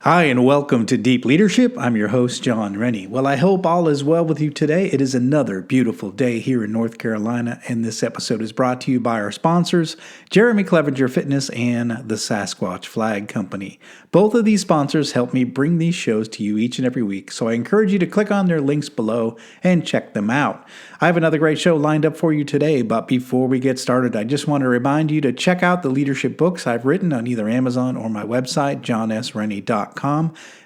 Hi, and welcome to Deep Leadership. I'm your host, John Rennie. Well, I hope all is well with you today. It is another beautiful day here in North Carolina, and this episode is brought to you by our sponsors, Jeremy Clevenger Fitness and the Sasquatch Flag Company. Both of these sponsors help me bring these shows to you each and every week, so I encourage you to click on their links below and check them out. I have another great show lined up for you today, but before we get started, I just want to remind you to check out the leadership books I've written on either Amazon or my website, johnsrennie.com.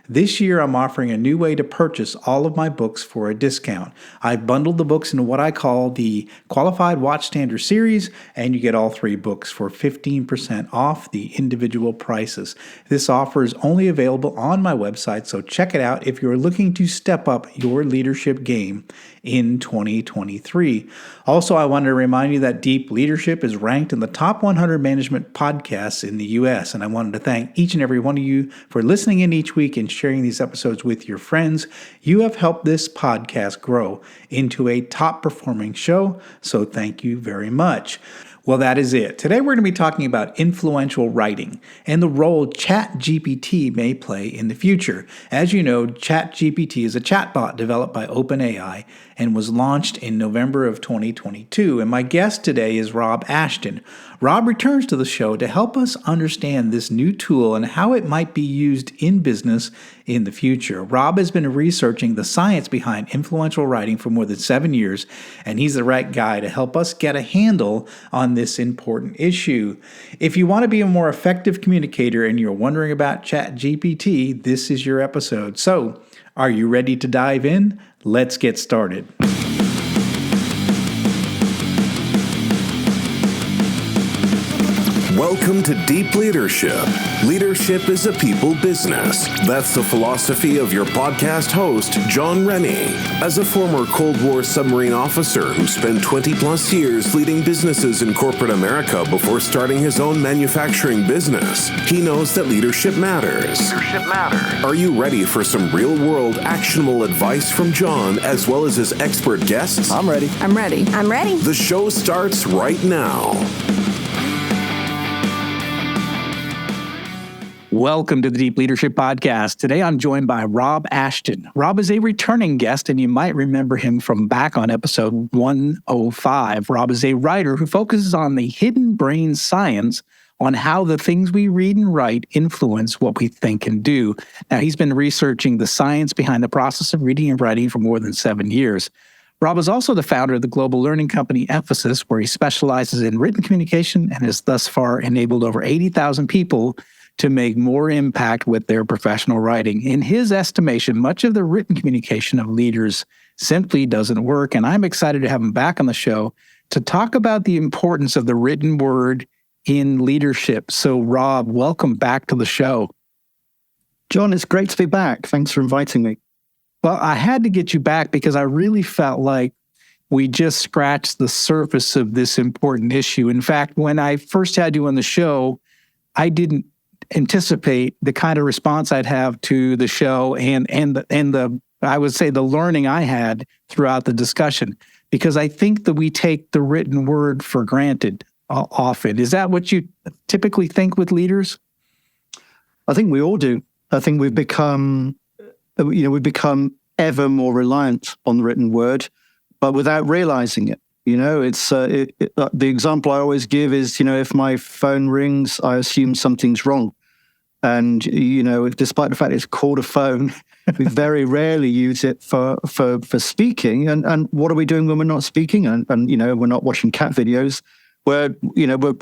This year, I'm offering a new way to purchase all of my books for a discount. I've bundled the books into what I call the Qualified Watchstander series, and you get all three books for 15% off the individual prices. This offer is only available on my website, so check it out if you're looking to step up your leadership game in 2023. Also, I wanted to remind you that Deep Leadership is ranked in the top 100 management podcasts in the U.S., and I wanted to thank each and every one of you for listening in each week and sharing these episodes with your friends. You have helped this podcast grow into a top-performing show, so thank you very much. Well, that is it. Today we're going to be talking about influential writing and the role ChatGPT may play in the future. As you know, ChatGPT is a chatbot developed by OpenAI and was launched in November of 2022. And my guest today is Rob Ashton. Rob returns to the show to help us understand this new tool and how it might be used in business in the future. Rob has been researching the science behind influential writing for more than 7 years, and he's the right guy to help us get a handle on this important issue. If you want to be a more effective communicator and you're wondering about ChatGPT, this is your episode. So, are you ready to dive in? Let's get started. Welcome to Deep Leadership. Leadership is a people business. That's the philosophy of your podcast host, John Rennie. As a former Cold War submarine officer who spent 20 plus years leading businesses in corporate America before starting his own manufacturing business, he knows that leadership matters. Are you ready for some real-world actionable advice from John as well as his expert guests? I'm ready. The show starts right now. Welcome to the Deep Leadership Podcast. Today I'm joined by Rob Ashton. Rob is a returning guest, and you might remember him from back on episode 105. Rob is a writer who focuses on the hidden brain science on how the things we read and write influence what we think and do. Now, he's been researching the science behind the process of reading and writing for more than 7 years. Rob is also the founder of the global learning company Emphasis, where he specializes in written communication and has thus far enabled over 80,000 people to make more impact with their professional writing. In his estimation, much of the written communication of leaders simply doesn't work, and I'm excited to have him back on the show to talk about the importance of the written word in leadership. So, Rob, welcome back to the show. John, it's great to be back. Thanks for inviting me. Well, I had to get you back because I really felt like we just scratched the surface of this important issue. In fact, when I first had you on the show, I didn't anticipate the kind of response I'd have to the show and the I would say the learning I had throughout the discussion, because I think that we take the written word for granted often. Is that what you typically think with leaders? I think we all do. I think we've become ever more reliant on the written word, but without realizing it. It's the example I always give is, if my phone rings, I assume something's wrong. And, despite the fact it's called a phone, we very rarely use it for speaking. And what are we doing when we're not speaking? And we're not watching cat videos. We're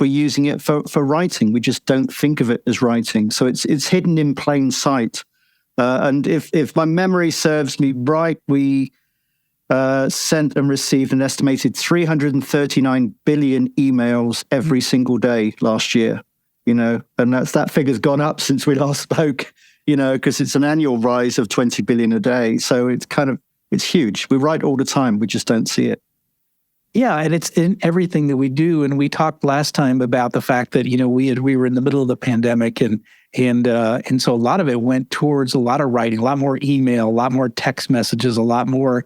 using it for writing. We just don't think of it as writing. So it's hidden in plain sight. And if my memory serves me right, we sent and received an estimated 339 billion emails every single day last year, and that figure's gone up since we last spoke, because it's an annual rise of 20 billion a day. So it's huge. We write all the time. We just don't see it. Yeah, and it's in everything that we do. And we talked last time about the fact that, we were in the middle of the pandemic and so a lot of it went towards a lot of writing, a lot more email, a lot more text messages, a lot more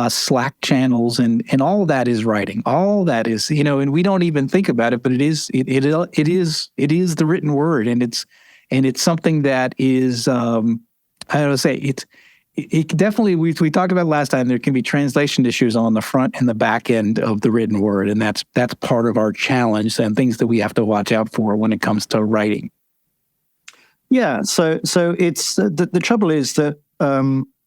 Slack channels, and all of that is writing. All that is, and we don't even think about it, but it is the written word, and And it's something that is, I don't say, it definitely, we talked about last time, there can be translation issues on the front and the back end of the written word. And that's part of our challenge and things that we have to watch out for when it comes to writing. Yeah. So it's the trouble is that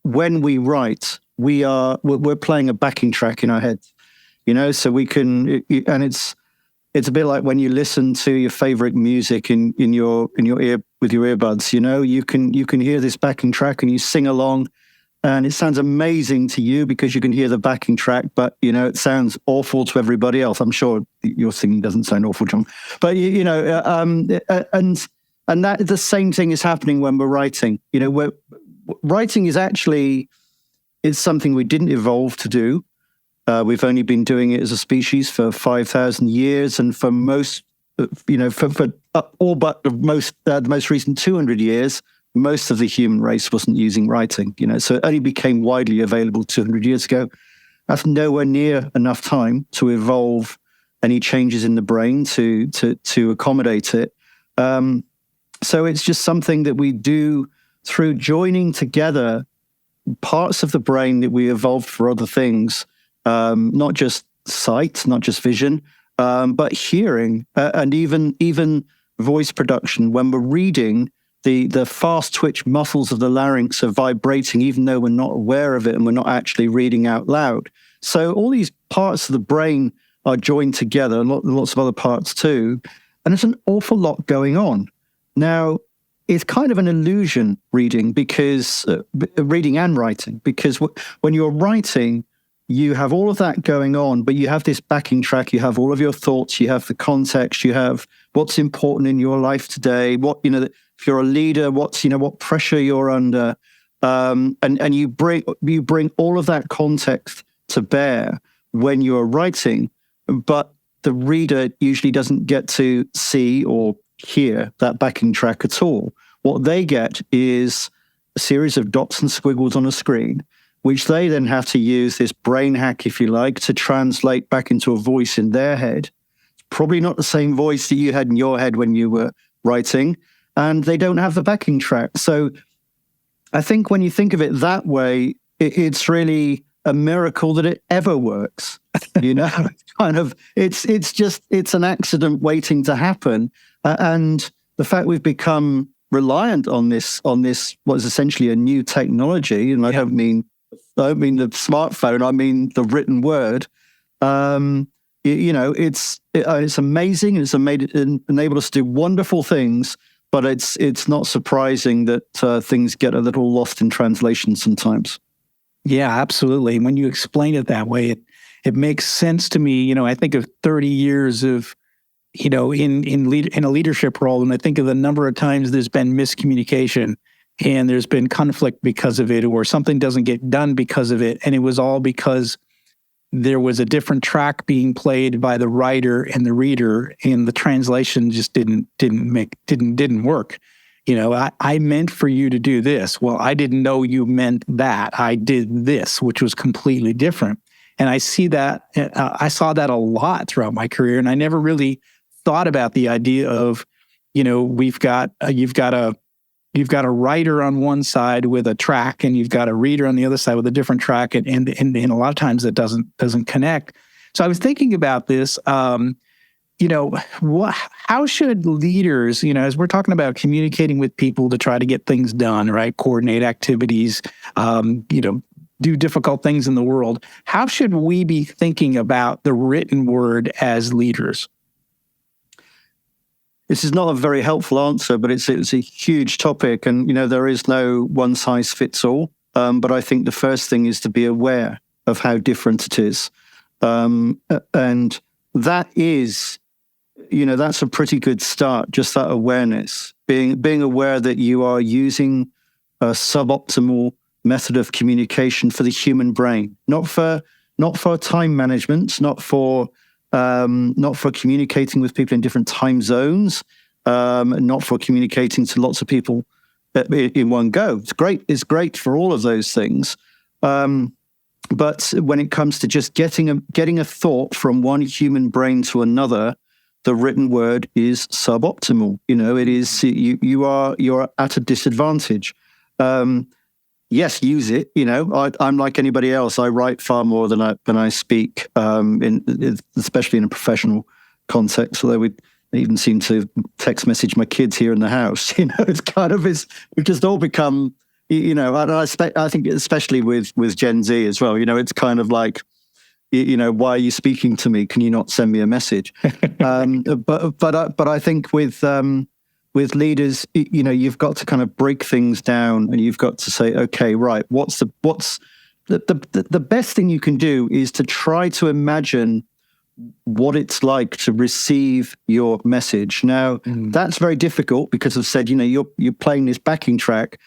when we write, we're playing a backing track in our head, so we can, and it's a bit like when you listen to your favorite music in your ear with your earbuds, you can hear this backing track and you sing along and it sounds amazing to you because you can hear the backing track, but it sounds awful to everybody else. I'm sure your singing doesn't sound awful, John, but and that the same thing is happening when we're writing. Writing is actually, it's something we didn't evolve to do. We've only been doing it as a species for 5,000 years, and for most, for all but the most recent 200 years, most of the human race wasn't using writing. So it only became widely available 200 years ago. That's nowhere near enough time to evolve any changes in the brain to accommodate it. So it's just something that we do through joining together parts of the brain that we evolved for other things. Not just sight, not just vision, but hearing and even voice production. When we're reading, the fast twitch muscles of the larynx are vibrating, even though we're not aware of it and we're not actually reading out loud. So all these parts of the brain are joined together, and lots of other parts too, and there's an awful lot going on. Now, it's kind of an illusion reading reading and writing, because when you're writing, you have all of that going on, but you have this backing track, you have all of your thoughts, you have the context, you have what's important in your life today, if you're a leader, what pressure you're under, and you bring all of that context to bear when you're writing, but the reader usually doesn't get to see or hear that backing track at all. What they get is a series of dots and squiggles on a screen, which they then have to use this brain hack, if you like, to translate back into a voice in their head. It's probably not the same voice that you had in your head when you were writing, and they don't have the backing track. So I think when you think of it that way, it's really a miracle that it ever works. It's an accident waiting to happen. And the fact we've become reliant on this, what is essentially a new technology, and I don't mean the smartphone, I mean the written word. It's amazing, and it's enabled us to do wonderful things, but it's not surprising that things get a little lost in translation sometimes. Yeah, absolutely. When you explain it that way, it makes sense to me. I think of 30 years of, in a leadership role, and I think of the number of times there's been miscommunication and there's been conflict because of it, or something doesn't get done because of it, and it was all because there was a different track being played by the writer and the reader, and the translation just didn't work. I meant for you to do this. Well, I didn't know you meant that. I did this, which was completely different. And I see that. I saw that a lot throughout my career, and I never really thought about the idea of, you've got a writer on one side with a track, and you've got a reader on the other side with a different track, and a lot of times it doesn't connect. So I was thinking about this. How should leaders, as we're talking about communicating with people to try to get things done, right? Coordinate activities, do difficult things in the world. How should we be thinking about the written word as leaders? This is not a very helpful answer, but it's a huge topic, and there is no one size fits all. But I think the first thing is to be aware of how different it is, and that is, that's a pretty good start. Just that awareness, being aware that you are using a suboptimal method of communication for the human brain, not for time management, not for communicating with people in different time zones, not for communicating to lots of people in one go. It's great for all of those things. But when it comes to just getting a thought from one human brain to another, the written word is suboptimal. It is you're at a disadvantage. Yes, use it. I'm like anybody else. I write far more than I speak, especially in a professional context. Although we even seem to text message my kids here in the house. We've just all become. And I think especially with Gen Z as well. It's kind of like, why are you speaking to me? Can you not send me a message? But I think with leaders, you've got to kind of break things down, and you've got to say, okay, right, what's the best thing you can do is to try to imagine what it's like to receive your message. Now, that's very difficult because I've said, you're playing this backing track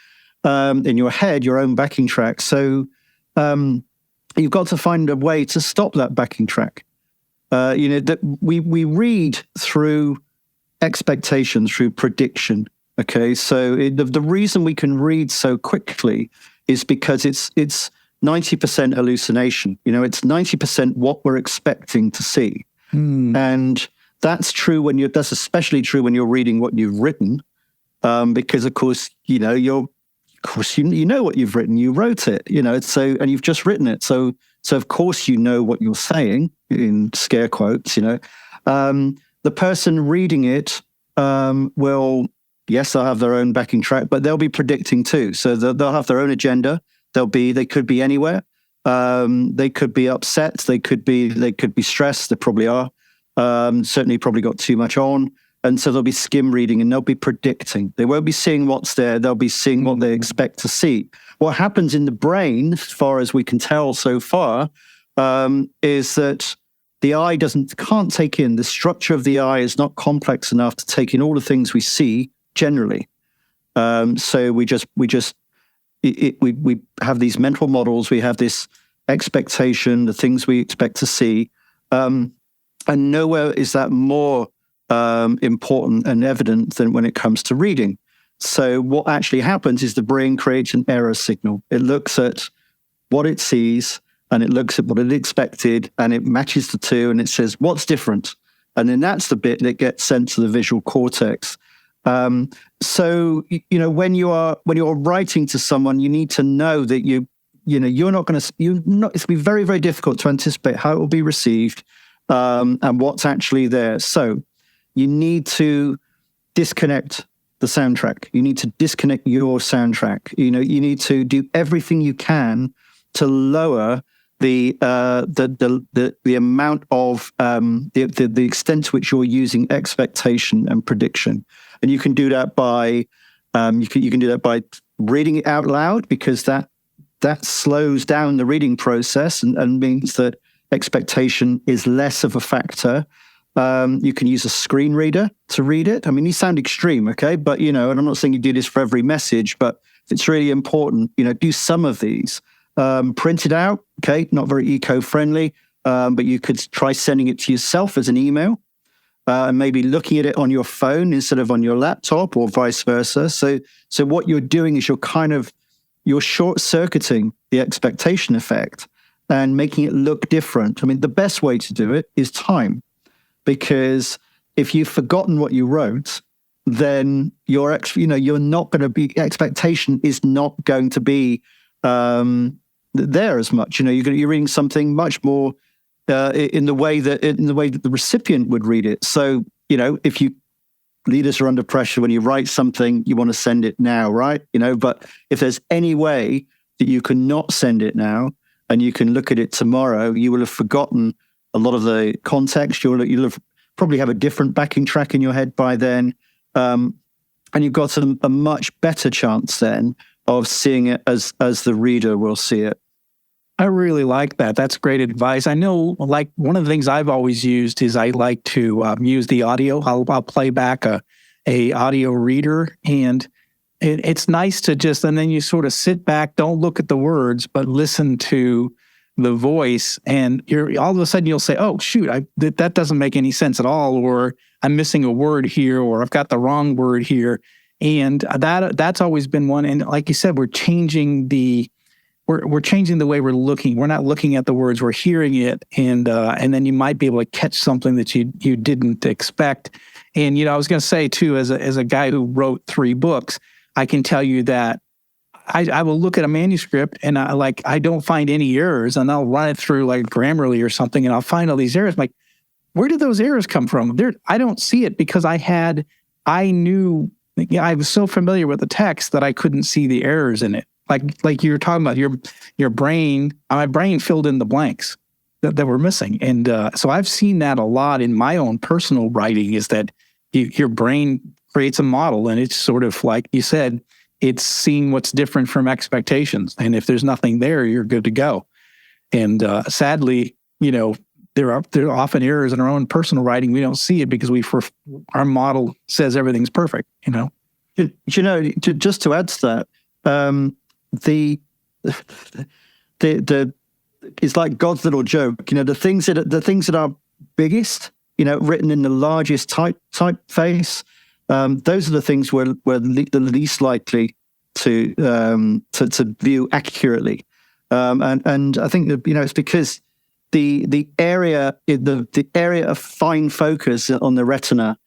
in your head, your own backing track. So you've got to find a way to stop that backing track. That we read through expectation, through prediction. Okay, so the reason we can read so quickly is because it's 90% hallucination. It's 90% what we're expecting to see, and that's true that's especially true when you're reading what you've written, because of course you know what you've written. You wrote it, and you've just written it. So of course you know what you're saying in scare quotes. The person reading it will, yes, they'll have their own backing track, but they'll be predicting too. So they'll have their own agenda. They could be anywhere. They could be upset. They could be stressed. They probably are. Certainly probably got too much on. And so they'll be skim reading and they'll be predicting. They won't be seeing what's there. They'll be seeing what they expect to see. What happens in the brain, as far as we can tell so far, is that the eye can't take in, the structure of the eye is not complex enough to take in all the things we see generally. So we have these mental models, we have this expectation, the things we expect to see, and nowhere is that more important and evident than when it comes to reading. So what actually happens is the brain creates an error signal. It looks at what it sees, and it looks at what it expected, and it matches the two, and it says, what's different? And then that's the bit that gets sent to the visual cortex. So, when you're writing to someone, you need to know that it's going to be very, very difficult to anticipate how it will be received, and what's actually there. So you need to disconnect the soundtrack. You need to disconnect your soundtrack. You need to do everything you can to lower the amount of the extent to which you're using expectation and prediction, and you can do that by you can do that by reading it out loud, because that slows down the reading process and means that expectation is less of a factor. You can use a screen reader to read it. I mean, you sound extreme, okay, but and I'm not saying you do this for every message, but if it's really important, do some of these. Print it out, okay, not very eco-friendly, but you could try sending it to yourself as an email, and maybe looking at it on your phone instead of on your laptop, or vice versa. So what you're doing is you're short-circuiting the expectation effect and making it look different. I mean, the best way to do it is time, because if you've forgotten what you wrote, then you're not going to be, expectation is not going to be there as much. You're reading something much more in the way that the recipient would read it. So if leaders are under pressure, when you write something, you want to send it now, right? But if there's any way that you can not send it now and you can look at it tomorrow, you will have forgotten a lot of the context. You'll have probably have a different backing track in your head by then, and you've got a much better chance then of seeing it as the reader will see it. I really like that. That's great advice. I know, like, one of the things I've always used is I like to use the audio. I'll play back a audio reader, and it's nice to and then you sort of sit back, don't look at the words, but listen to the voice, and you're all of a sudden you'll say, "Oh shoot, that doesn't make any sense at all," or "I'm missing a word here," or "I've got the wrong word here," and that's always been one. And like you said, we're changing the we're changing the way we're looking. We're not looking at the words, we're hearing it, and then you might be able to catch something that you didn't expect. And I was going to say too, as a guy who wrote 3 books, I can tell you that I will look at a manuscript and I don't find any errors, and I'll run it through like Grammarly or something, and I'll find all these errors. I'm like, where did those errors come from? I don't see it because I was so familiar with the text that I couldn't see the errors in it. Like you were talking about, your brain, my brain filled in the blanks that were missing. And so I've seen that a lot in my own personal writing, is that your brain creates a model, and it's sort of like you said, it's seeing what's different from expectations. And if there's nothing there, you're good to go. And sadly, there are often errors in our own personal writing. We don't see it because our model says everything's perfect, Just to add to that, the it's like God's little joke. The things that are biggest, written in the largest typeface, those are the things we're the least likely to view accurately. And I think that it's because the area of fine focus on the retina,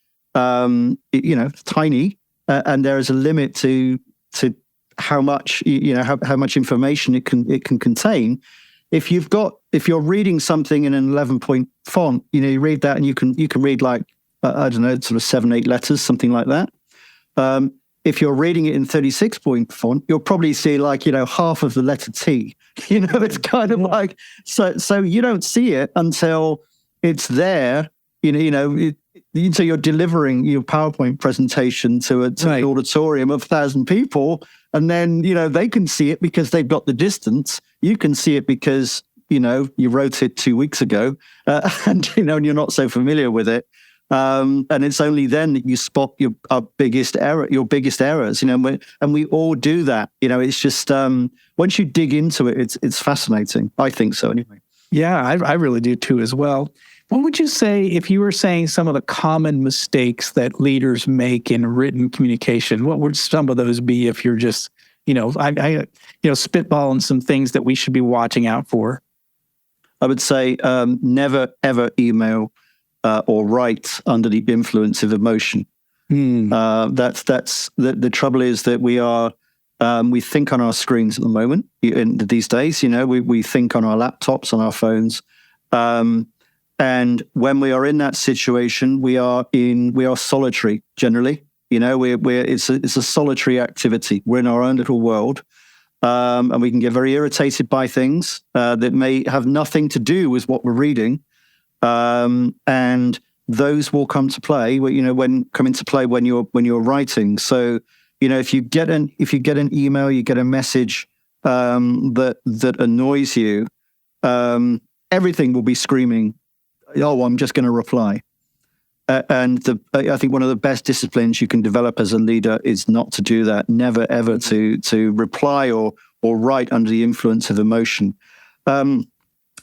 tiny, and there is a limit to how much how much information it can contain. If you're reading something in an 11-point font, you read that and you can read like I don't know, sort of 7-8 letters, something like that. If you're reading it in 36-point font, you'll probably see like half of the letter T. It's kind of like so you don't see it until it's there. So you're delivering your PowerPoint presentation to an auditorium of 1,000 people, and then they can see it because they've got the distance. You can see it because you wrote it 2 weeks ago, and you're not so familiar with it. And it's only then that you spot your biggest errors. And we all do that. It's just once you dig into it, it's fascinating. I think so, anyway. Yeah, I really do too as well. What would you say if you were saying some of the common mistakes that leaders make in written communication? What would some of those be if you're just, spitballing some things that we should be watching out for? I would say never, ever email or write under the influence of emotion. That's the trouble is that we think on our screens at the moment. These days, we think on our laptops, on our phones. And when we are in that situation, we are solitary generally. It's a solitary activity. We're in our own little world, and we can get very irritated by things that may have nothing to do with what we're reading, and those will come to play. When you're writing. So if you get an email, you get a message that annoys you, everything will be screaming, "Oh, I'm just going to reply." And I think one of the best disciplines you can develop as a leader is not to do that. Never, ever to reply or write under the influence of emotion.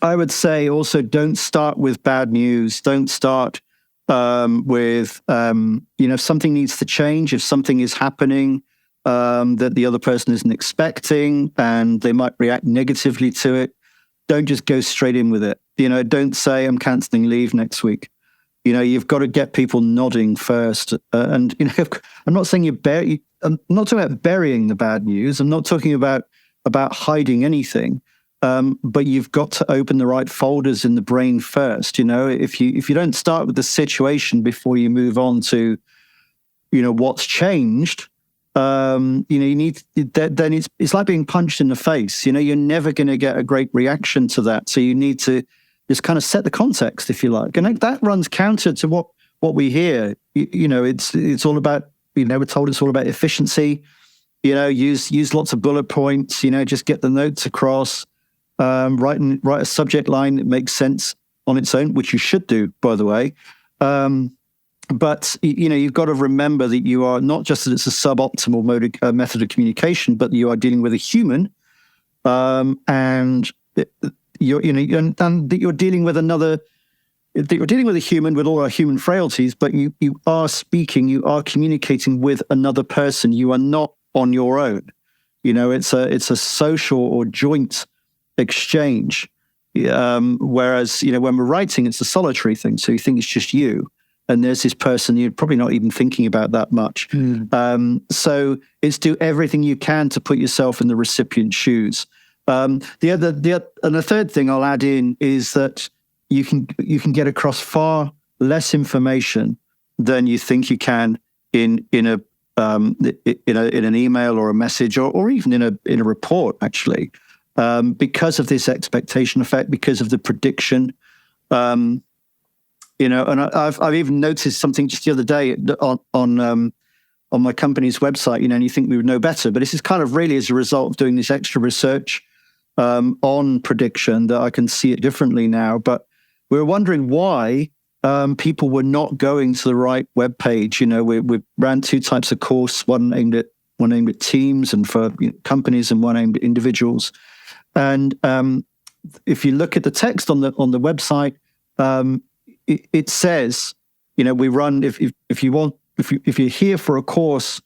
I would say also don't start with bad news. Don't start with, if something needs to change, if something is happening that the other person isn't expecting and they might react negatively to it, don't just go straight in with it. Don't say I'm canceling leave next week. You've got to get people nodding first. And I'm not saying I'm not talking about burying the bad news. I'm not talking about hiding anything. But you've got to open the right folders in the brain first. If you don't start with the situation before you move on to, what's changed, you need then it's like being punched in the face. You're never going to get a great reaction to that. So you need to just kind of set the context, if you like, and that runs counter to what we hear. It's all about we're told it's all about efficiency. Use lots of bullet points. Just get the notes across. Write a subject line that makes sense on its own, which you should do, by the way. But you've got to remember that you are not just that it's a suboptimal method of communication, but you are dealing with a human, and that you're dealing with another. That you're dealing with a human with all our human frailties, but you are communicating with another person. You are not on your own. It's a social or joint exchange. Whereas, when we're writing, it's a solitary thing. So you think it's just you. And there's this person you're probably not even thinking about that much. So it's do everything you can to put yourself in the recipient's shoes. The third thing I'll add in is that you can get across far less information than you think you can in an email or a message or even in a report, actually, because of this expectation effect, because of the prediction. And I've even noticed something just the other day on my company's website. And you think we would know better, but this is kind of really as a result of doing this extra research on prediction that I can see it differently now. But we were wondering why people were not going to the right web page. We ran two types of course, one aimed at teams and for companies, and one aimed at individuals. And if you look at the text on the website, it says, we run if you're here for a course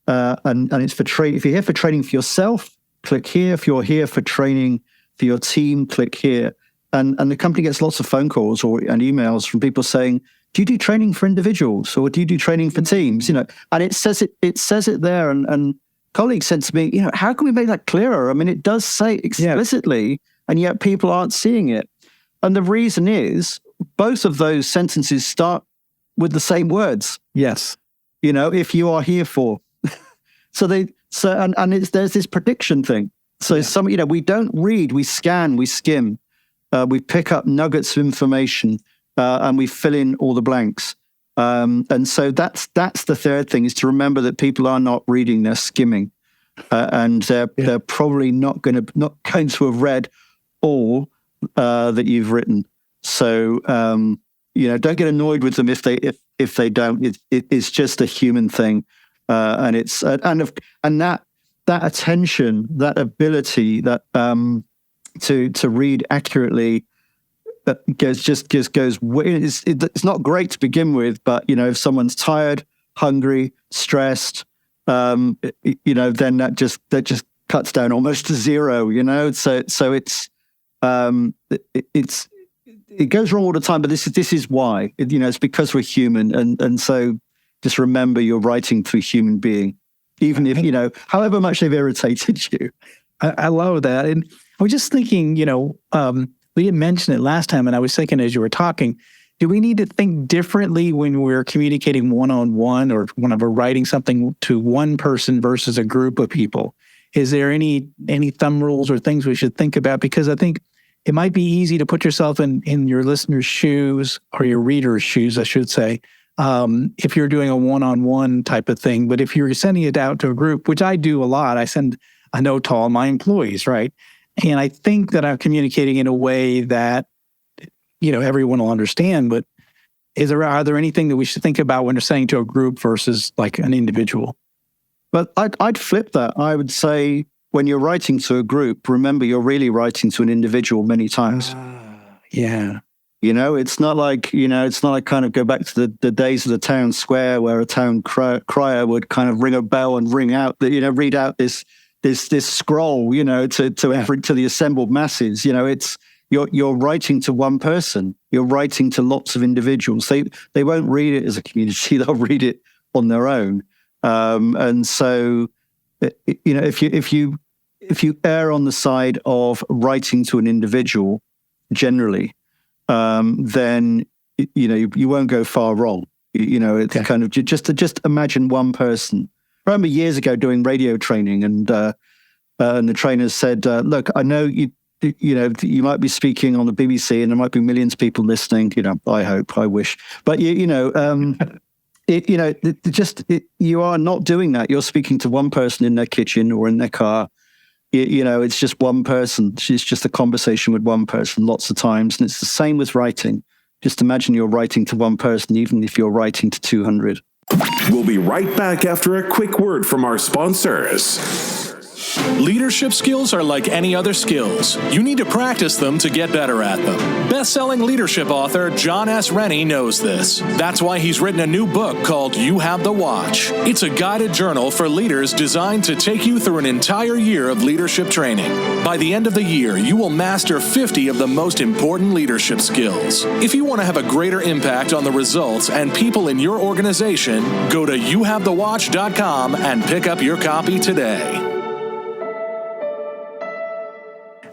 and it's for training. If you're here for training for yourself, click here. If you're here for training for your team, click here. And the company gets lots of phone calls and emails from people saying, do you do training for individuals or do you do training for teams? And it says it there. And colleagues said to me, how can we make that clearer? I mean, it does say explicitly, and yet people aren't seeing it. And the reason is both of those sentences start with the same words. Yes. If you are here for. There's this prediction thing. So we don't read, we scan, we skim. We pick up nuggets of information and we fill in all the blanks. And so that's the third thing, is to remember that people are not reading, they're skimming. And they're probably not going to have read all that you've written. So, don't get annoyed with them if they don't. It's just a human thing. And it's, and that attention, that ability, that, to read accurately goes. It's not great to begin with, but if someone's tired, hungry, stressed, then that just cuts down almost to zero. So it goes wrong all the time. But this is why. It's because we're human, and so just remember you're writing to a human being, even if however much they've irritated you. I love that. And I was just thinking, we had mentioned it last time, and I was thinking as you were talking, do we need to think differently when we're communicating one-on-one or when we're writing something to one person versus a group of people? Is there any thumb rules or things we should think about? Because I think it might be easy to put yourself in your listener's shoes, or your reader's shoes, I should say, if you're doing a one-on-one type of thing. But if you're sending it out to a group, which I do a lot, I send a note to all my employees, right? And I think that I'm communicating in a way that, everyone will understand. But are there anything that we should think about when we're saying to a group versus like an individual? But I'd flip that. I would say when you're writing to a group, remember you're really writing to an individual many times. Yeah. It's not like kind of go back to the days of the town square where a town crier would kind of ring a bell and read out this scroll, to the assembled masses. It's you're writing to one person. You're writing to lots of individuals. They won't read it as a community. They'll read it on their own. And so, if you err on the side of writing to an individual, generally, then you won't go far wrong. It's kind of just imagine one person. I remember years ago doing radio training, and the trainers said, "Look, I know you might be speaking on the BBC, and there might be millions of people listening. I hope, I wish, but you are not doing that. You're speaking to one person in their kitchen or in their car. It's just one person. It's just a conversation with one person lots of times, and it's the same with writing. Just imagine you're writing to one person, even if you're writing to 200." We'll be right back after a quick word from our sponsors. Leadership skills are like any other skills. You need to practice them to get better at them. Best-selling leadership author John S. Rennie knows this. That's why he's written a new book called You Have the Watch. It's a guided journal for leaders designed to take you through an entire year of leadership training. By the end of the year, you will master 50 of the most important leadership skills. If you want to have a greater impact on the results and people in your organization, go to youhavethewatch.com and pick up your copy today.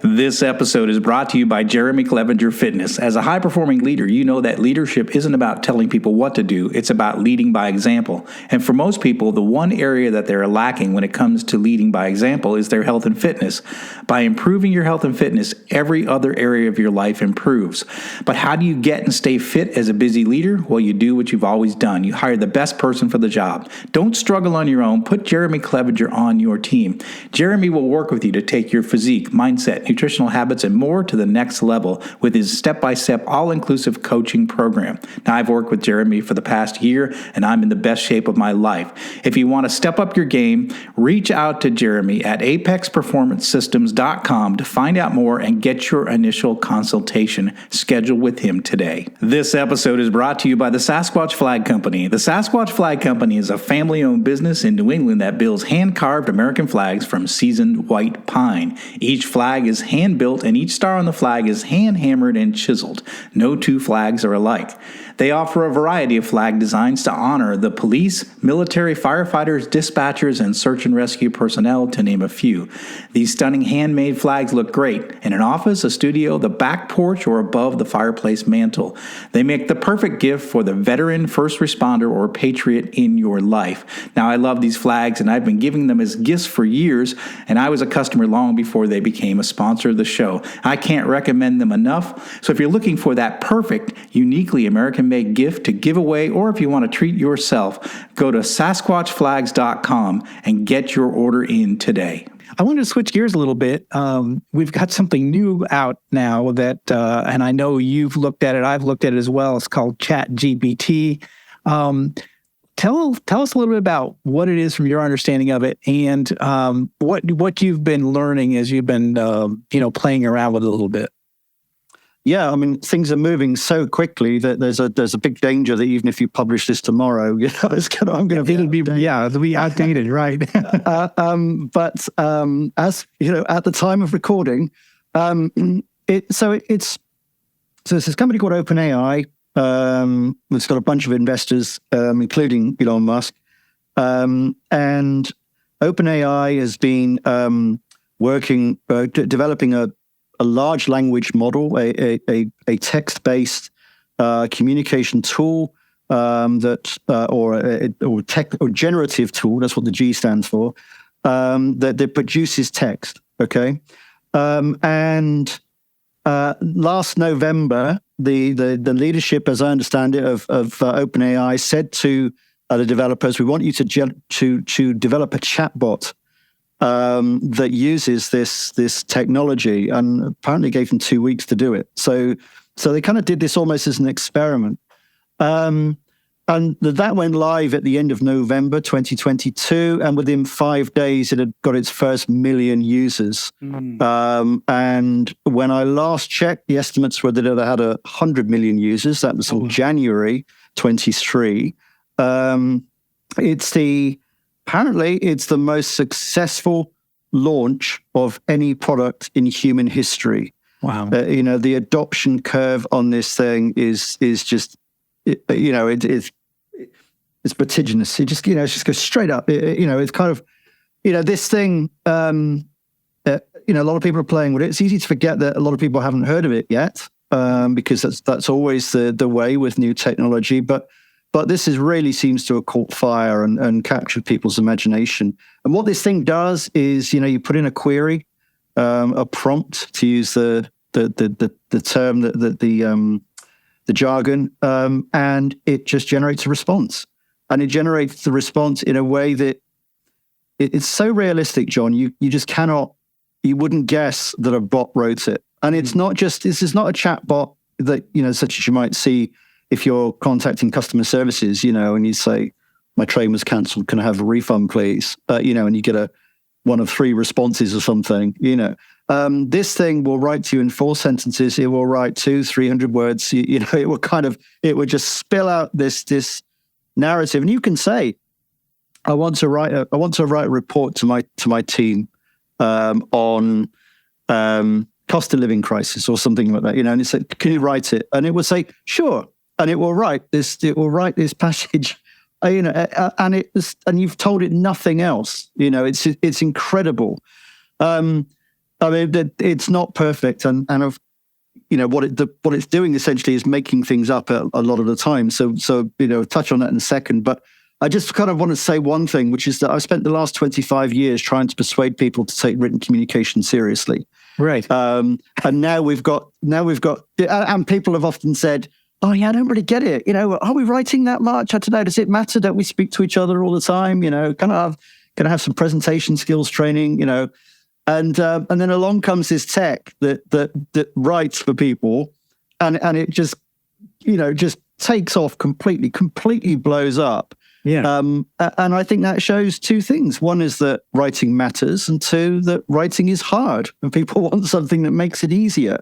This episode is brought to you by Jeremy Clevenger Fitness. As a high-performing leader, you know that leadership isn't about telling people what to do. It's about leading by example. And for most people, the one area that they're lacking when it comes to leading by example is their health and fitness. By improving your health and fitness, every other area of your life improves. But how do you get and stay fit as a busy leader? Well, you do what you've always done. You hire the best person for the job. Don't struggle on your own. Put Jeremy Clevenger on your team. Jeremy will work with you to take your physique, mindset, nutritional habits, and more to the next level with his step-by-step, all-inclusive coaching program. Now, I've worked with Jeremy for the past year, and I'm in the best shape of my life. If you want to step up your game, reach out to Jeremy at apexperformancesystems.com to find out more and get your initial consultation scheduled with him today. This episode is brought to you by the Sasquatch Flag Company. The Sasquatch Flag Company is a family-owned business in New England that builds hand-carved American flags from seasoned white pine. Each flag is hand-built and each star on the flag is hand-hammered and chiseled. No two flags are alike. They offer a variety of flag designs to honor the police, military, firefighters, dispatchers, and search and rescue personnel, to name a few. These stunning handmade flags look great in an office, a studio, the back porch, or above the fireplace mantle. They make the perfect gift for the veteran, first responder, or patriot in your life. Now, I love these flags, and I've been giving them as gifts for years, and I was a customer long before they became a sponsor of the show. I can't recommend them enough. So if you're looking for that perfect, uniquely American-made gift to give away, or if you want to treat yourself, go to SasquatchFlags.com and get your order in today. I wanted to switch gears a little bit. We've got something new out now that, and I know you've looked at it, I've looked at it as well. It's called ChatGPT. Tell us a little bit about what it is from your understanding of it, and what you've been learning as you've been playing around with it a little bit. Yeah, I mean, things are moving so quickly that there's a big danger that even if you publish this tomorrow, it'll be outdated, right? But as you know, at the time of recording, it's this company called OpenAI. It's got a bunch of investors, including Elon Musk, and OpenAI has been developing a large language model, a text-based communication tool or generative tool. That's what the G stands for. That produces text. Okay, and last November, the leadership, as I understand it, of OpenAI said to the developers, "We want you to develop a chatbot that uses this technology," and apparently gave them 2 weeks to do it. So they kind of did this almost as an experiment. And that went live at the end of November 2022, and within 5 days, it had got its first 1 million users. And when I last checked, the estimates were that it had 100 million users. That was in January 23. Apparently, it's the most successful launch of any product in human history. Wow! The adoption curve on this thing is just, it's vertiginous. It just goes straight up. It's kind of, this thing. A lot of people are playing with it. It's easy to forget that a lot of people haven't heard of it yet, because that's always the way with new technology. But this really seems to have caught fire and captured people's imagination. And what this thing does is, you put in a query, a prompt, to use the term, the jargon, and it just generates a response. And it generates the response in a way that it's so realistic, John. You just cannot, you wouldn't guess that a bot wrote it. And this is not a chat bot that, such as you might see if you're contacting customer services, and you say, "My train was cancelled, can I have a refund, please?" And you get a one of 3 responses or something, this thing will write to you in 4 sentences. It will write 200-300 words. It would just spill out this narrative. And you can say, I want to write a report to my team on cost of living crisis or something like that, and it said, can you write it? And it will say, sure. And it will write this passage, and you've told it nothing else. It's incredible. It's not perfect, and what it's doing essentially is making things up a lot of the time. So touch on that in a second. But I just kind of want to say one thing, which is that I've spent the last 25 years trying to persuade people to take written communication seriously. Right. And now we've got, and people have often said, oh yeah, I don't really get it. Are we writing that much? I don't know. Does it matter that we speak to each other all the time? Can I have some presentation skills training? And then along comes this tech that writes for people, and it just takes off completely blows up. Yeah. And I think that shows 2 things. One is that writing matters, and 2, that writing is hard, and people want something that makes it easier.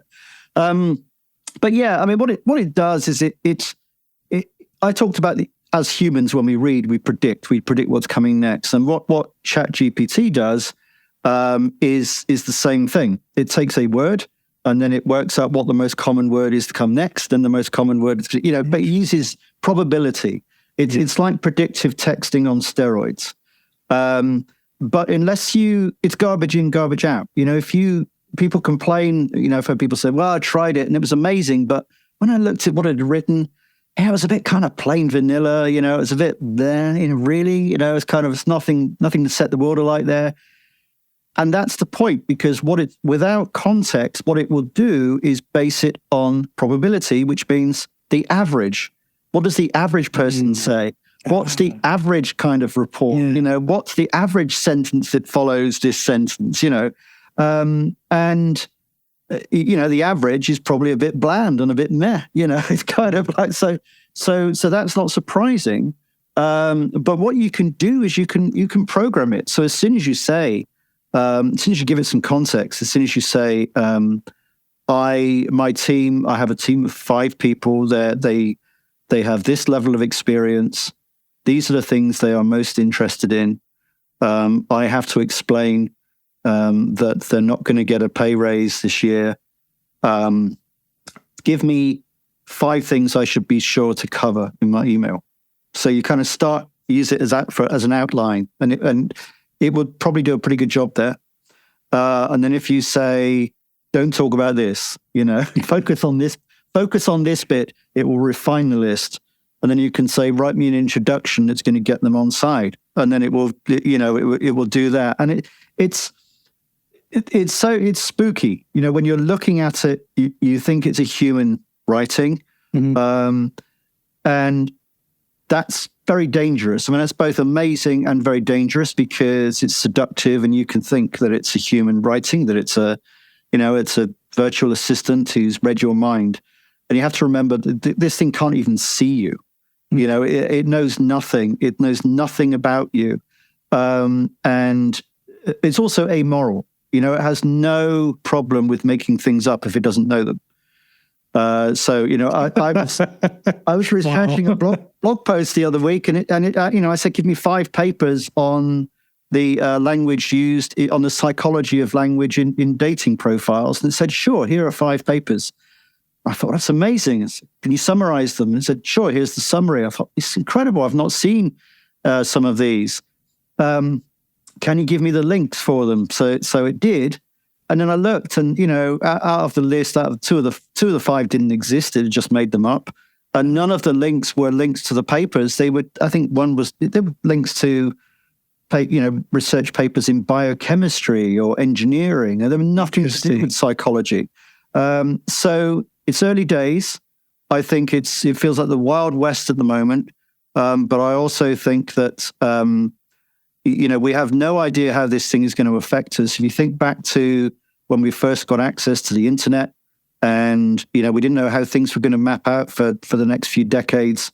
But yeah, what it does is I talked about as humans, when we read, we predict what's coming next. And what ChatGPT does is the same thing. It takes a word, and then it works out what the most common word is to come next, and the most common word is, but it uses probability. It's like predictive texting on steroids. But it's garbage in, garbage out. People complain, I've heard people say, well, I tried it and it was amazing. But when I looked at what it had written, it was a bit kind of plain vanilla, it was a bit there, really, it's nothing to set the world alight there. And that's the point, because without context, what it will do is base it on probability, which means the average. What does the average person say? What's the average kind of report? Yeah. What's the average sentence that follows this sentence? The average is probably a bit bland and a bit meh. It's kind of like so that's not surprising. But what you can do is you can program it. So as soon as you say, as soon as you give it some context, as soon as you say, I have a team of 5 people. They have this level of experience. These are the things they are most interested in. I have to explain that they're not going to get a pay raise this year. Give me 5 things I should be sure to cover in my email. So you kind of use it as an outline, and it would probably do a pretty good job there. And then if you say, don't talk about this, focus on this bit, it will refine the list. And then you can say, write me an introduction that's going to get them on side. And then it will do that. And it's spooky. When you're looking at it, you think it's a human writing. Mm-hmm. And that's very dangerous. That's both amazing and very dangerous, because it's seductive and you can think that it's a human writing, that it's a virtual assistant who's read your mind. And you have to remember that this thing can't even see you. It knows nothing. It knows nothing about you. And it's also amoral. It has no problem with making things up if it doesn't know them. I was researching a blog post the other week, and I said, give me 5 papers on the language used, on the psychology of language in dating profiles. And it said, sure, here are 5 papers. I thought, that's amazing. Can you summarize them? And it said, sure, here's the summary. I thought, it's incredible. I've not seen some of these. Can you give me the links for them? So it did. And then I looked, and out of the list, two of the 5 didn't exist. It just made them up, and none of the links were links to the papers. They were, I think, they were links to, research papers in biochemistry or engineering, and they were nothing to do with psychology. So it's early days. I think it feels like the Wild West at the moment, but I also think that we have no idea how this thing is going to affect us. If you think back to when we first got access to the internet, and we didn't know how things were going to map out for the next few decades.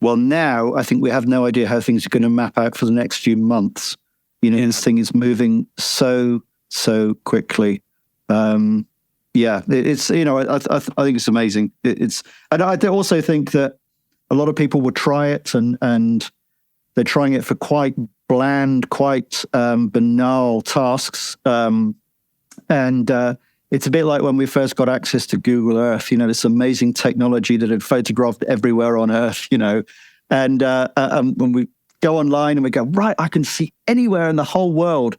Well, now I think we have no idea how things are going to map out for the next few months. This thing is moving so quickly. It's I think it's amazing. And I also think that a lot of people will try it and they're trying it for quite bland, quite banal tasks. It's a bit like when we first got access to Google Earth, this amazing technology that had photographed everywhere on Earth, and when we go online and we go, right, I can see anywhere in the whole world.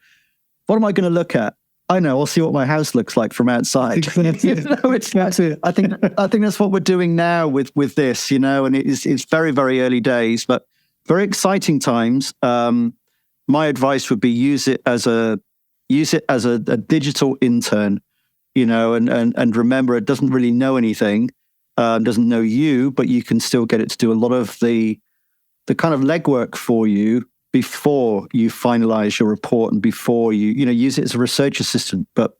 What am I going to look at? I know, I'll see what my house looks like from outside. That's it. I think that's what we're doing now with this, and it's very, very early days, but very exciting times. My advice would be use it as a digital intern, and remember, it doesn't really know anything, doesn't know you, but you can still get it to do a lot of the kind of legwork for you before you finalize your report and before you use it as a research assistant, but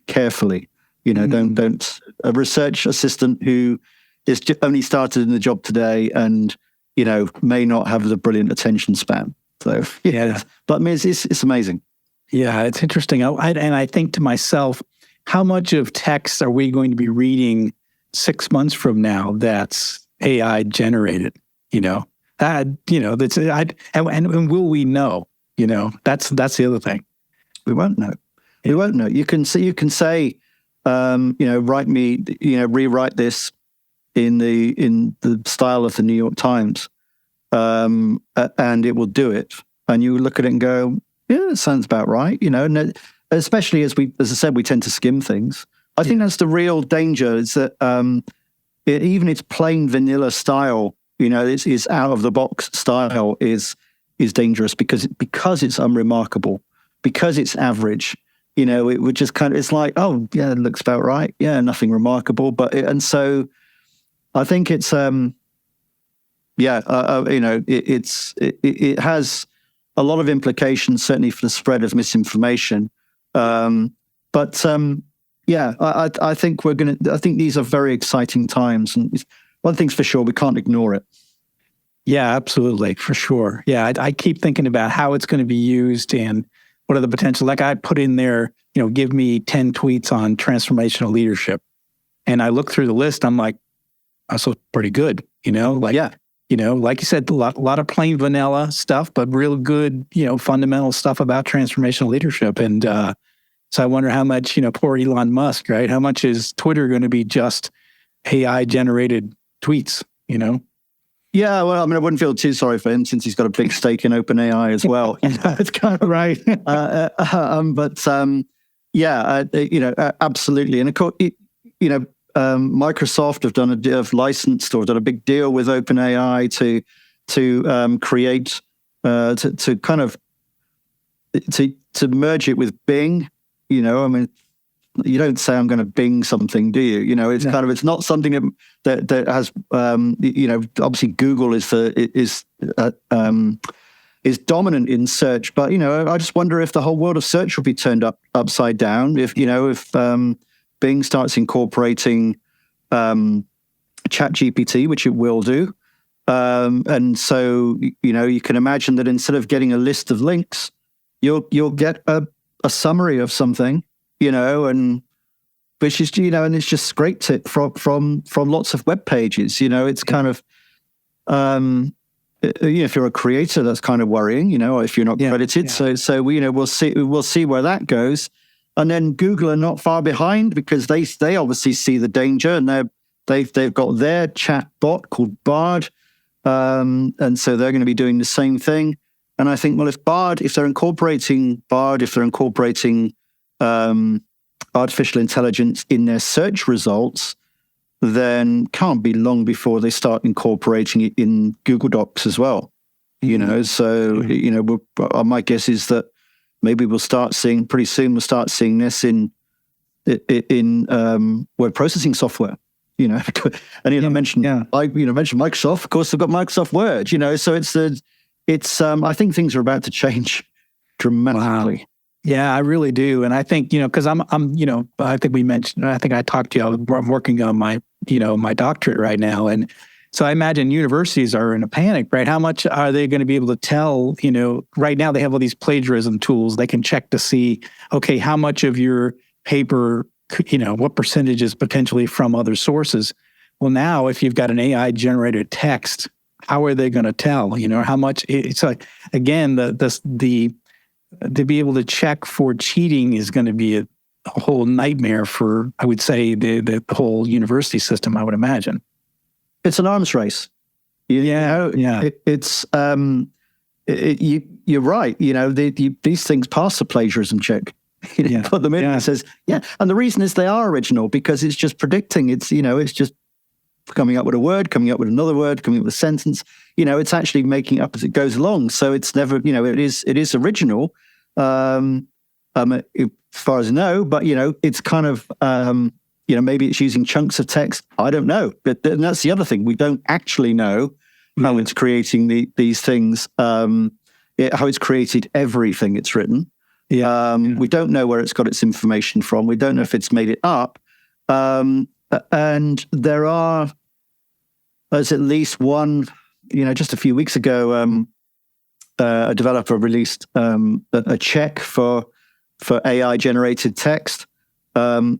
carefully. Don't a research assistant who is only started in the job today and may not have the brilliant attention span. So but I mean, it's amazing. Yeah, it's interesting. And I think to myself, how much of text are we going to be reading 6 months from now that's AI generated? And will we know? That's the other thing. We won't know. We won't know. You can say, rewrite this in the style of the New York Times, and it will do it. And you look at it and go, yeah, that sounds about right. And especially as I said, we tend to skim things. I think that's the real danger, is that even its plain vanilla style, it's out of the box style is dangerous because it's unremarkable, because it's average. It would just it's like, oh yeah, it looks about right. Yeah, nothing remarkable. And so I think it's it has a lot of implications, certainly for the spread of misinformation. I think I think these are very exciting times, and one thing's for sure, we can't ignore it. Yeah, absolutely, for sure. Yeah, I keep thinking about how it's going to be used and what are the potential. Like I put in there, give me 10 tweets on transformational leadership, and I look through the list. I'm like, that's pretty good. Like you said, a lot of plain vanilla stuff, but real good, fundamental stuff about transformational leadership. And so I wonder how much, poor Elon Musk, right? How much is Twitter going to be just AI generated tweets? Yeah, well, I mean, I wouldn't feel too sorry for him since he's got a big stake in OpenAI as well. It's kind of right. Absolutely. And of course, Microsoft have licensed or done a big deal with OpenAI to create to merge it with Bing. I mean, you don't say I'm going to Bing something, do you? It's kind of, it's not something that has obviously Google is dominant in search, but I just wonder if the whole world of search will be turned upside down if Bing starts incorporating ChatGPT, which it will do, and so you can imagine that instead of getting a list of links, you'll get a summary of something. And which is, and it's just scraped it from lots of web pages. It's kind of, if you're a creator, that's kind of worrying. If you're not credited. Yeah. So we'll see where that goes. And then Google are not far behind because they obviously see the danger, and they've got their chat bot called Bard, and so they're going to be doing the same thing. And I think, well, if they're incorporating Bard, if they're incorporating artificial intelligence in their search results, then can't be long before they start incorporating it in Google Docs as well. So my guess is that maybe we'll start seeing this in word processing software. And mentioned Microsoft. Of course, they've got Microsoft Word. So it's I think things are about to change dramatically. Wow. Yeah, I really do. And I think, because I'm I think we mentioned, I think I talked to you, I'm working on my, my doctorate right now. And So I imagine universities are in a panic, right? How much are they going to be able to tell? Right now they have all these plagiarism tools. They can check to see, okay, how much of your paper, what percentage is potentially from other sources. Well, now if you've got an AI generated text, how are they going to tell? How much? It's like, again, the to be able to check for cheating is going to be a whole nightmare for, I would say, the whole university system, I would imagine. It's an arms race. Yeah. You're right. These things pass a plagiarism check. Put them in. It says, and the reason is they are original because it's just predicting. It's just coming up with a word, coming up with another word, coming up with a sentence. It's actually making up as it goes along. So it's never, it is original, as far as I know. But it's kind of, maybe it's using chunks of text. I don't know. But that's the other thing. We don't actually know how it's creating these things. How it's created everything it's written. We don't know where it's got its information from. We don't know if it's made it up. And there's at least one, just a few weeks ago, a developer released a check for AI generated text. And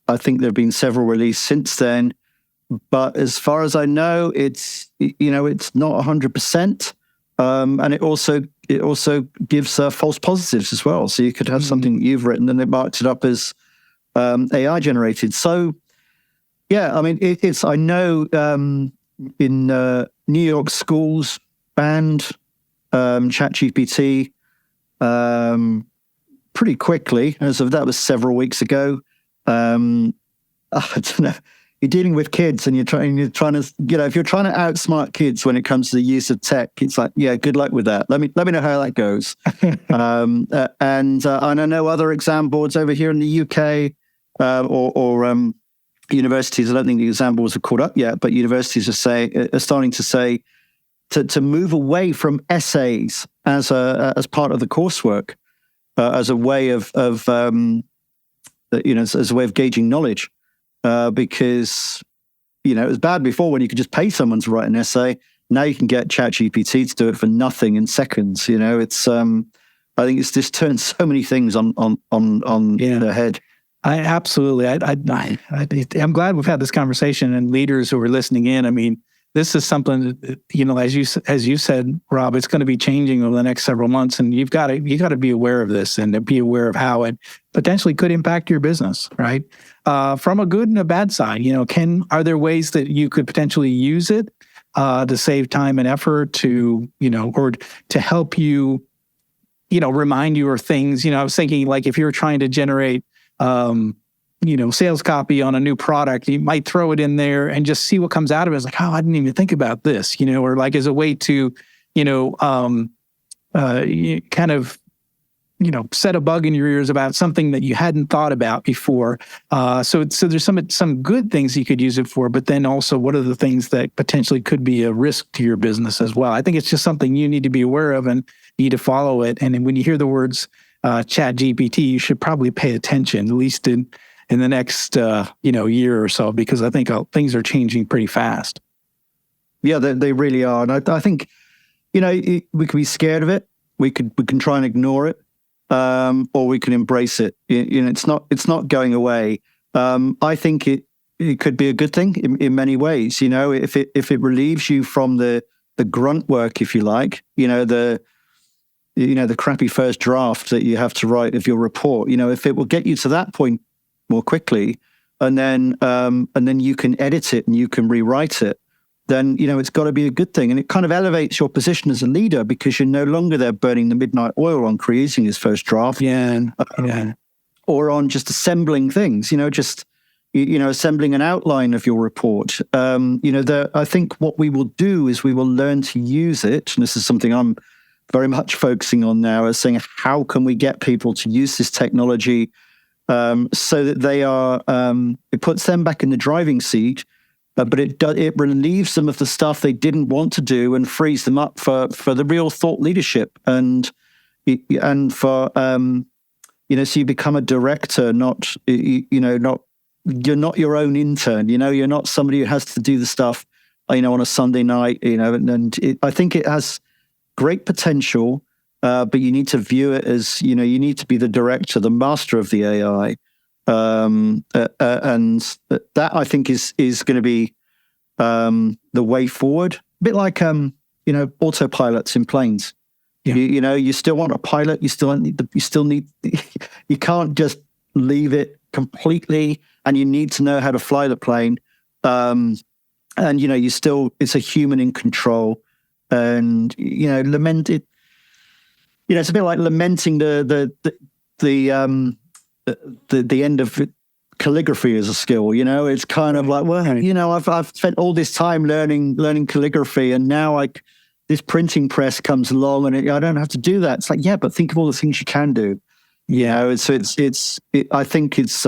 I think there have been several released since then. But as far as I know, it's not 100%. And it also gives false positives as well. So you could have something that you've written and it marked it up as AI generated. So, I mean, I know in New York schools banned ChatGPT pretty quickly. That was several weeks ago. I don't know. You're dealing with kids and you're trying to, if you're trying to outsmart kids when it comes to the use of tech, it's like, good luck with that. Let me know how that goes. And I know other exam boards over here in the UK or universities. I don't think the exam boards are caught up yet, but universities are starting to say to move away from essays as part of the coursework, as a way of as a way of gauging knowledge. Because, it was bad before when you could just pay someone to write an essay. Now you can get ChatGPT to do it for nothing in seconds. It's I think it's just turned so many things on their head. Absolutely. I'm glad we've had this conversation, and leaders who are listening in. I mean, this is something that, as you said, Rob, it's going to be changing over the next several months, and you got to be aware of this and be aware of how it potentially could impact your business, right? From a good and a bad side, are there ways that you could potentially use it to save time and effort or to help you, remind you of things? I was thinking, like, if you're trying to generate sales copy on a new product, you might throw it in there and just see what comes out of it. It's like, I didn't even think about this, or like as a way to, kind of, set a bug in your ears about something that you hadn't thought about before. So there's some good things you could use it for, but then also what are the things that potentially could be a risk to your business as well? I think it's just something you need to be aware of and need to follow it. And when you hear the words ChatGPT, you should probably pay attention, at least in the next year or so, because I think things are changing pretty fast. Yeah, they really are. And I think, we can be scared of it. We can try and ignore it, or we can embrace it. It's not going away. I think it could be a good thing in many ways. If it relieves you from the grunt work, if you like, the crappy first draft that you have to write of your report. If it will get you to that point more quickly, and then you can edit it and you can rewrite it, then it's got to be a good thing. And it kind of elevates your position as a leader because you're no longer there burning the midnight oil on creating his first draft, or on just assembling things. Assembling an outline of your report. I think what we will do is we will learn to use it, and this is something I'm very much focusing on now, is saying how can we get people to use this technology so that they are, it puts them back in the driving seat, but it relieves them of the stuff they didn't want to do and frees them up for the real thought leadership and for so you become a director, you're not your own intern. You're not somebody who has to do the stuff on a Sunday night, I think it has great potential, but you need to view it as, you need to be the director, the master of the AI. And that I think is going to be the way forward. A bit like, autopilots in planes. Yeah. You still want a pilot. You still need, you can't just leave it completely, and you need to know how to fly the plane. And, it's a human in control, and, lament it. It's a bit like lamenting the end of calligraphy as a skill. It's kind of like, well, I've spent all this time learning calligraphy, and now this printing press comes along, and I don't have to do that. It's like, yeah, but think of all the things you can do. Yeah, I think it's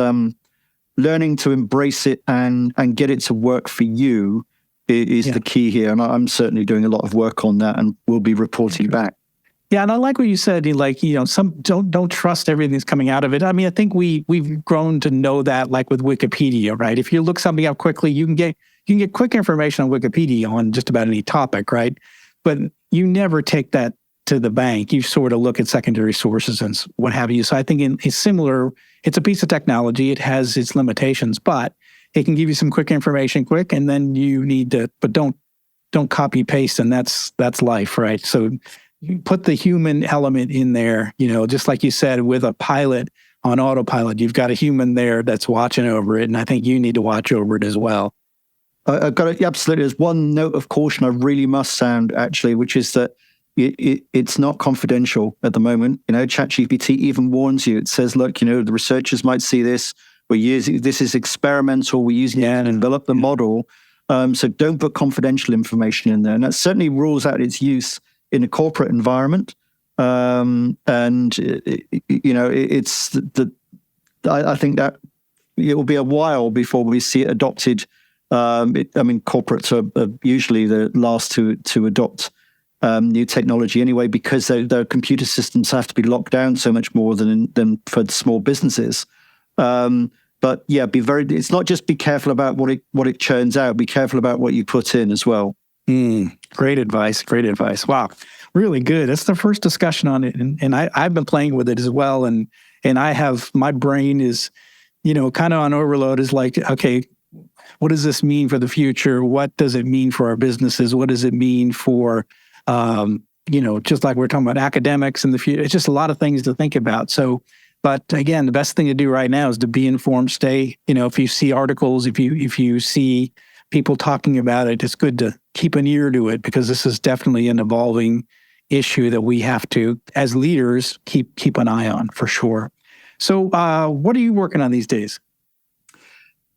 learning to embrace it and get it to work for you is the key here. And I'm certainly doing a lot of work on that, and we'll be reporting back. Yeah, and I like what you said. Some don't trust everything that's coming out of it. I mean, I think we've grown to know that, like with Wikipedia, right? If you look something up quickly, you can get quick information on Wikipedia on just about any topic, right? But you never take that to the bank. You sort of look at secondary sources and what have you. So I think it's a piece of technology. It has its limitations, but it can give you some quick information quick, and then you need to, but don't copy paste, and that's life, right? So you put the human element in there, just like you said, with a pilot on autopilot, you've got a human there that's watching over it. And I think you need to watch over it as well. I've got to, absolutely. There's one note of caution I really must sound, actually, which is that it's not confidential at the moment. ChatGPT even warns you. It says, look, the researchers might see this. This is experimental. We're using it to develop the model. So don't put confidential information in there. And that certainly rules out its use in a corporate environment. I think that it will be a while before we see it adopted. Corporates are usually the last to adopt new technology anyway, because their computer systems have to be locked down so much more than for small businesses. But yeah, it's not just be careful about what it churns out, be careful about what you put in as well. Great advice. Wow. Really good. That's the first discussion on it. And I've been playing with it as well. And my brain is, kind of on overload, is like, okay, what does this mean for the future? What does it mean for our businesses? What does it mean for, just like we're talking about academics in the future? It's just a lot of things to think about. So, but again, the best thing to do right now is to be informed, stay, if you see articles, if you see people talking about it, it's good to keep an ear to it, because this is definitely an evolving issue that we have to, as leaders, keep an eye on for sure. So what are you working on these days?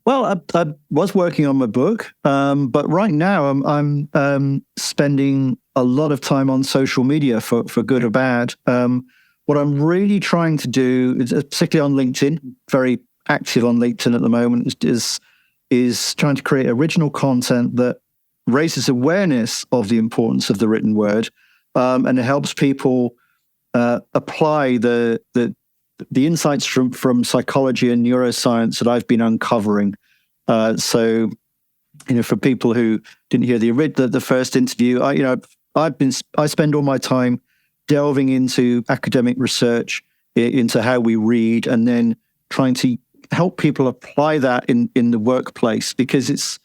Well, I was working on my book, but right now I'm spending a lot of time on social media for good or bad. What I'm really trying to do, particularly on LinkedIn, very active on LinkedIn at the moment, is trying to create original content that raises awareness of the importance of the written word, and it helps people apply the insights from psychology and neuroscience that I've been uncovering. So, for people who didn't hear the first interview, I spend all my time delving into academic research, into how we read, and then trying to help people apply that in the workplace, because it's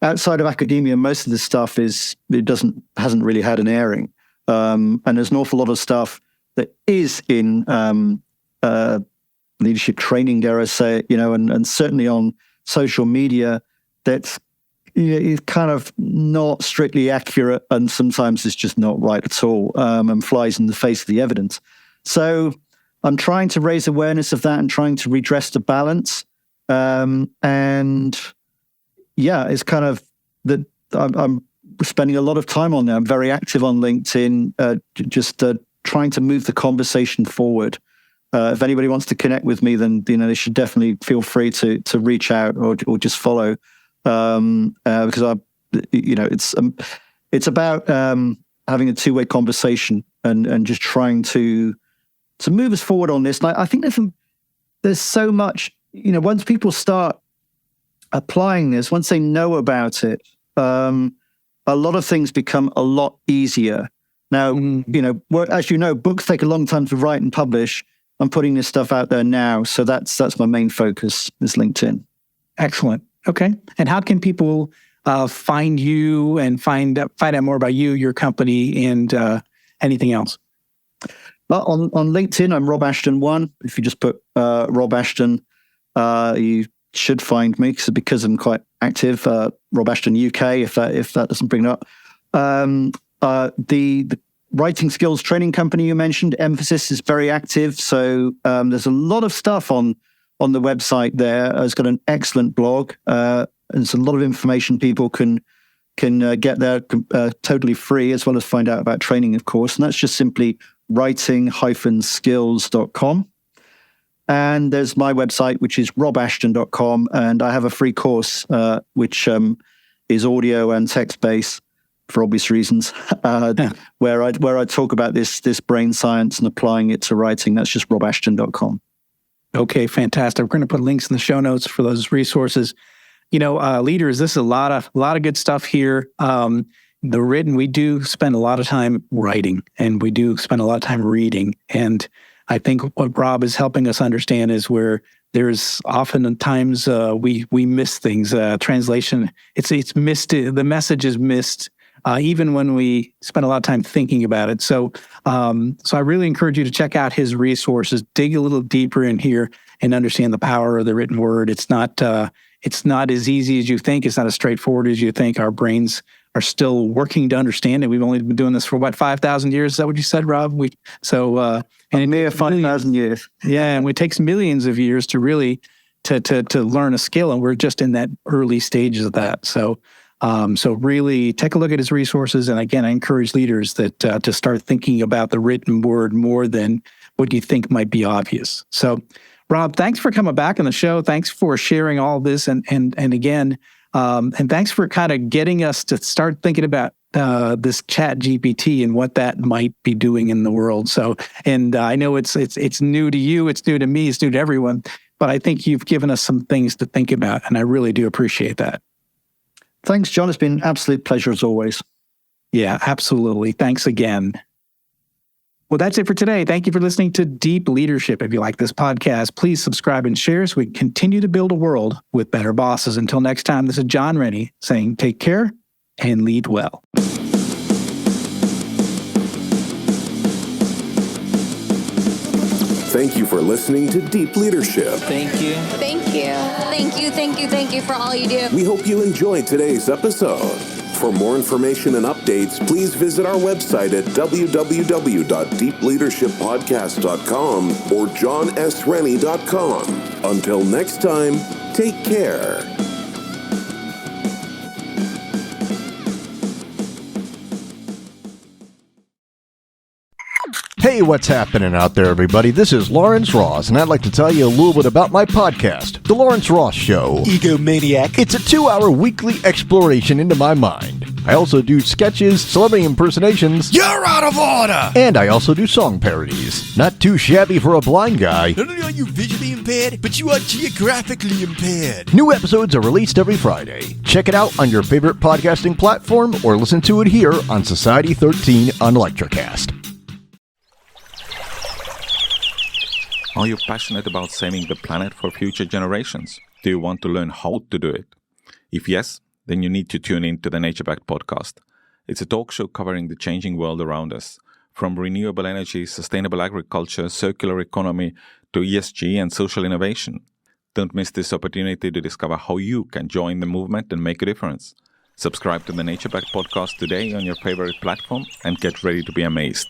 outside of academia. Most of the stuff hasn't really had an airing, and there's an awful lot of stuff that is in leadership training, dare I say, and certainly on social media, that's is kind of not strictly accurate, and sometimes it's just not right at all, and flies in the face of the evidence. So I'm trying to raise awareness of that and trying to redress the balance. And yeah, it's kind of that I'm spending a lot of time on there. I'm very active on LinkedIn, just trying to move the conversation forward. If anybody wants to connect with me, then they should definitely feel free to reach out or just follow, because it's about having a two-way conversation and just trying to move us forward on this. And I think there's so much, once people start applying this, once they know about it, a lot of things become a lot easier. Now, as you know, books take a long time to write and publish. I'm putting this stuff out there now. So that's my main focus is LinkedIn. Excellent. Okay. And how can people find you and find out more about you, your company, and anything else? On LinkedIn, I'm Rob Ashton 1. If you just put Rob Ashton, you should find me because I'm quite active. Rob Ashton UK, if that doesn't bring it up. The writing skills training company you mentioned, Emphasis, is very active. So there's a lot of stuff on the website there. It's got an excellent blog. There's a lot of information people can get there totally free, as well as find out about training, of course. And that's just simply writing-skills.com. And there's my website, which is robashton.com. And I have a free course, which is audio and text-based for obvious reasons, where I talk about this brain science and applying it to writing. That's just robashton.com. Okay, fantastic. We're going to put links in the show notes for those resources. Leaders, this is a lot of good stuff here. We do spend a lot of time writing, and we do spend a lot of time reading. And I think what Rob is helping us understand is where there's oftentimes we miss things. Translation, it's missed. The message is missed, even when we spend a lot of time thinking about it. So I really encourage you to check out his resources, dig a little deeper in here, and understand the power of the written word. It's not as easy as you think. It's not as straightforward as you think. Our brains are still working to understand it. We've only been doing this for 5,000 years. Is that what you said, Rob? And it may have 5,000 years. Yeah, and it takes millions of years to really to learn a skill, and we're just in that early stages of that. So really take a look at his resources. And again, I encourage leaders that to start thinking about the written word more than what you think might be obvious. So, Rob, thanks for coming back on the show. Thanks for sharing all this, and again. And thanks for kind of getting us to start thinking about this ChatGPT and what that might be doing in the world. So, and I know it's new to you, it's new to me, it's new to everyone, but I think you've given us some things to think about, and I really do appreciate that. Thanks, John. It's been an absolute pleasure as always. Yeah, absolutely. Thanks again. Well, that's it for today. Thank you for listening to Deep Leadership. If you like this podcast, please subscribe and share so we continue to build a world with better bosses. Until next time, this is John Rennie saying take care and lead well. Thank you for listening to Deep Leadership. Thank you. Thank you. Thank you, thank you, thank you for all you do. We hope you enjoyed today's episode. For more information and updates, please visit our website at www.deepleadershippodcast.com or johnsrennie.com. Until next time, take care. Hey, what's happening out there, everybody? This is Lawrence Ross, and I'd like to tell you a little bit about my podcast, The Lawrence Ross Show. Egomaniac. It's a 2-hour weekly exploration into my mind. I also do sketches, celebrity impersonations. You're out of order! And I also do song parodies. Not too shabby for a blind guy. Not only are you visually impaired, but you are geographically impaired. New episodes are released every Friday. Check it out on your favorite podcasting platform or listen to it here on Society 13 on Electrocast. Are you passionate about saving the planet for future generations? Do you want to learn how to do it? If yes, then you need to tune in to the Nature Backed podcast. It's a talk show covering the changing world around us, from renewable energy, sustainable agriculture, circular economy, to ESG and social innovation. Don't miss this opportunity to discover how you can join the movement and make a difference. Subscribe to the Nature Backed podcast today on your favorite platform and get ready to be amazed.